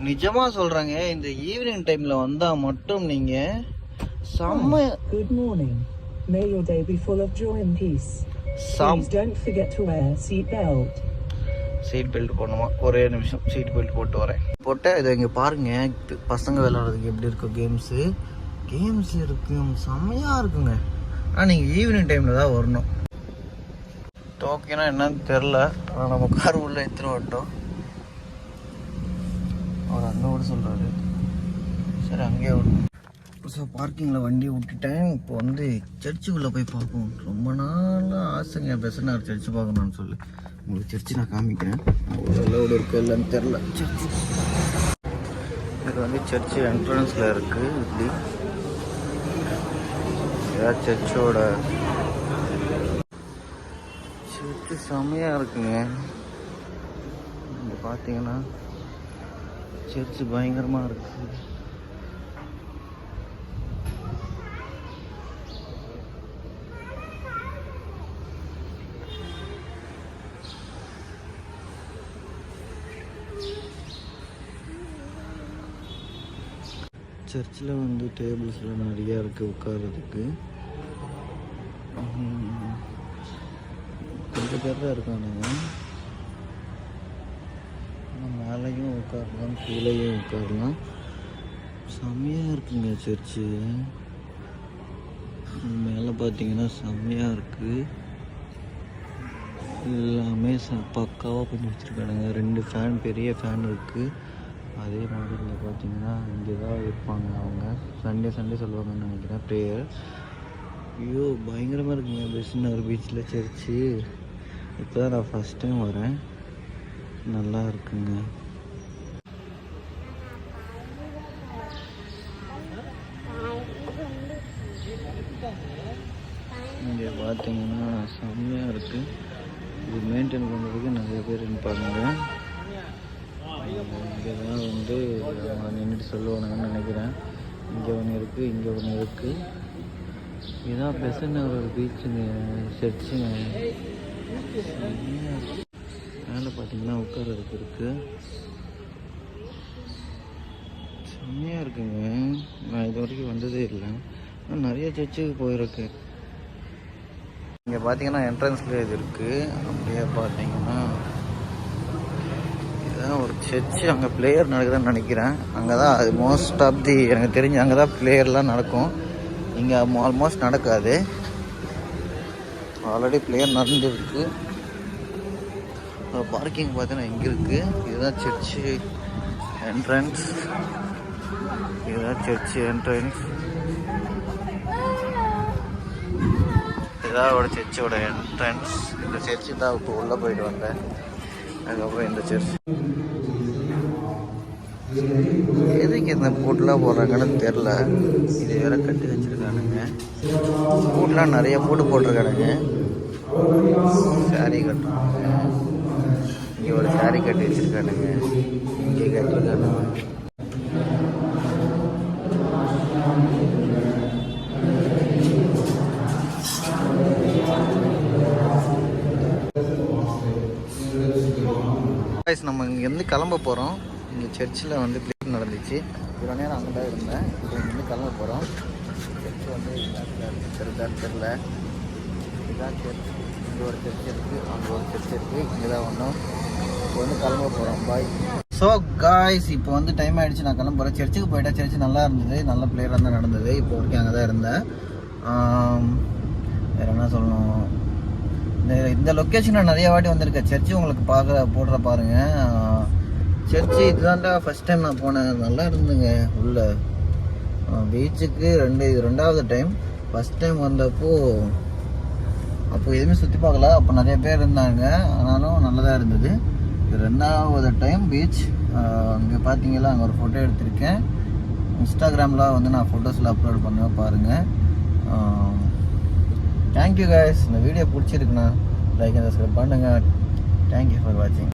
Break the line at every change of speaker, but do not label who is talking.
நிஜமா சொல்றாங்க, இந்த ஈவினிங் டைம்ல வந்தா மட்டும் நீங்க செம்ம.
Good morning. May your day be full of joy and peace. Please don't forget to wear seat belt.
Seat belt போடணுமா? ஒரே நிமிஷம் சீட் பெல்ட் போட்டு வரேன். போட்டு இதை இங்கே பாருங்க, பசங்க விளையாடுறதுக்கு எப்படி இருக்கும் கேம்ஸ் இருக்கு, செம்மையாக இருக்குங்க. ஆனால் நீங்கள் ஈவினிங் டைமில் தான் வரணும். டோக்கனா என்னன்னு தெரில, ஆனால் நம்ம கார் உள்ளே எடுத்துன்னு வரட்டும். அவர் அங்கே விட சொல்கிறாரு. சரி அங்கேயே விடணும். ஸோ பார்க்கிங்கில் வண்டியை விட்டுட்டேன். இப்போ வந்து சர்ச்சுக்குள்ளே போய் பார்ப்போம். ரொம்ப நாளாக ஆசைங்க பெசனார் சர்ச்சு பார்க்கணும்னு சொல்லி. உங்களுக்கு சர்ச்சு நான் காமிக்கிறேன். அவ்வளோ இருக்கு இல்லைன்னு தெரில. சர்ச்சு இது வந்து சர்ச்சு என்ட்ரன்ஸில் இருக்குது. இப்படி ஏதாவது சர்ச்சோட சர்ச்சு செம்மையாக இருக்குங்க. இங்கே பார்த்தீங்கன்னா சர்ச்சு பயங்கரமாக இருக்குது. சர்ச்சில் வந்து டேபிள்ஸ்லாம் நிறையா இருக்குது உட்கார்றதுக்கு. கொஞ்சம் பேர் தான் இருக்கானுங்க. மேலேயும் உட்காரலாம், கீழேயும் உட்காரலாம். செம்மையாக இருக்குங்க சர்ச்சு. மேலே பார்த்தீங்கன்னா செம்மையாக இருக்குது. எல்லாமே பக்காவாக பண்ணி வச்சுருக்கானுங்க. 2 ஃபேன், பெரிய ஃபேன் இருக்குது. அதே மாதிரி இங்கே பார்த்தீங்கன்னா இங்கே தான் இருப்பாங்க அவங்க. சண்டே சொல்லுவாங்கன்னு நினைக்கிறேன் ப்ரேயர். ஐயோ பயங்கரமாக இருக்குங்க பெசனார் பீச்சில் சர்ச்சு. இப்போ தான் நான் ஃபஸ்ட் டைம் வரேன். நல்லா இருக்குங்க. இங்கே பார்த்தீங்கன்னா செம்மையாக இருக்குது. இது மெயின்டைன் பண்ணுறதுக்கு நிறைய பேர் இருப்பாங்க. இங்கே தான் வந்து நின்றுட்டு சொல்லுவானுங்கன்னு நினைக்கிறேன். இங்கே ஒன்று இருக்குது, இங்கே ஒன்று இருக்குது. இதுதான் பெசனார் ஒரு பீச்சுங்க, சர்ச்சுங்க. மேலே பார்த்தீங்கன்னா உட்கார்றதுக்கு இருக்குது. செம்மையாக இருக்குங்க. நான் இது வரைக்கும் வந்ததே இல்லை. ஆனால் நிறைய சர்ச்சுக்கு போயிருக்கு. இங்கே பார்த்தீங்கன்னா என்ட்ரன்ஸில் இது இருக்குது. அப்படியே பார்த்தீங்கன்னா ஒரு சர்ச்சு. அங்கே பிளேயர் நடக்குதுன்னு நினைக்கிறேன். அங்கே தான் அது மோஸ்ட் ஆஃப் தி எனக்கு தெரிஞ்சு அங்கே தான் பிளேயர்லாம் நடக்கும். இங்கே ஆல்மோஸ்ட் நடக்காது. ஆல்ரெடி பிளேயர் நடந்துருக்கு. பார்க்கிங் பார்த்தீங்கன்னா இங்கே இருக்குது. இதுதான் சர்ச்சு என்ட்ரன்ஸ். இதுதான் சர்ச்சோட என்ட்ரன்ஸ். இந்த சர்ச்சு தான் இப்போ உள்ளே போயிட்டு வந்தேன். அதுக்கப்புறம் இந்த சர்ச் எதுக்கு இந்த பூட்டெலாம் போடுறாங்கன்னு தெரில. இது வேற கட்டி வச்சுருக்கானுங்க. பூட்டெலாம் நிறைய பூட்டு போட்டிருக்கானுங்க. சாரி கட்டுறாங்க. இங்கே ஒரு சாரி கட்டி வச்சுருக்கானுங்க. இங்கே கட்டிருக்கானுங்க. நம்ம இங்கேருந்து கிளம்ப போகிறோம். இங்கே சர்ச்சில் வந்து ப்ளேயர் நடந்துச்சு. இவ்வளோ நேரம் அங்கே தான் இருந்தேன். இப்போ இங்கேருந்து கிளம்ப போகிறோம். சர்ச்சு வந்து தெரில. இதுதான் சர்ச். இங்கே ஒரு சர்ச் இருக்குது, அங்கே ஒரு சர்ச் இருக்குது. இங்கே தான் ஒன்றும். இப்போ வந்து கிளம்ப போகிறோம். பாய். ஸோ காய்ஸ், இப்போ வந்து டைம் ஆகிடுச்சு. நான் கிளம்ப போகிறேன். சர்ச்சுக்கு போயிட்டேன். சர்ச்சு நல்லா இருந்தது, நல்ல ப்ளேயராக தான் நடந்தது. இப்போ வரைக்கும் அங்கே தான் இருந்தேன். வேறு என்ன சொல்லணும், இந்த லொக்கேஷனில் நிறைய வாட்டி வந்திருக்கேன். சர்ச்சு உங்களுக்கு போடுற பாருங்கள். சர்ச்சு இதுதான்டா ஃபஸ்ட் டைம் நான் போனேன். நல்லா இருந்துங்க உள்ள. பீச்சுக்கு ரெண்டாவது டைம். ஃபஸ்ட் டைம் வந்தப்போ எதுவுமே சுற்றி பார்க்கல. அப்போ நிறைய பேர் இருந்தாங்க. ஆனாலும் நல்லதாக இருந்தது. இது 2வது டைம் பீச். அங்கே பார்த்தீங்களா, அங்கே ஒரு ஃபோட்டோ எடுத்திருக்கேன். இன்ஸ்டாகிராமில் வந்து நான் ஃபோட்டோஸில் அப்லோட் பண்ணுவேன், பாருங்கள். Thank you guys. இந்த வீடியோ பிடிச்சிருக்குண்ணா லைக் அண்ட் சப்ஸ்கிரைப் பண்ணுங்கள். தேங்க்யூ ஃபார் வாட்சிங்.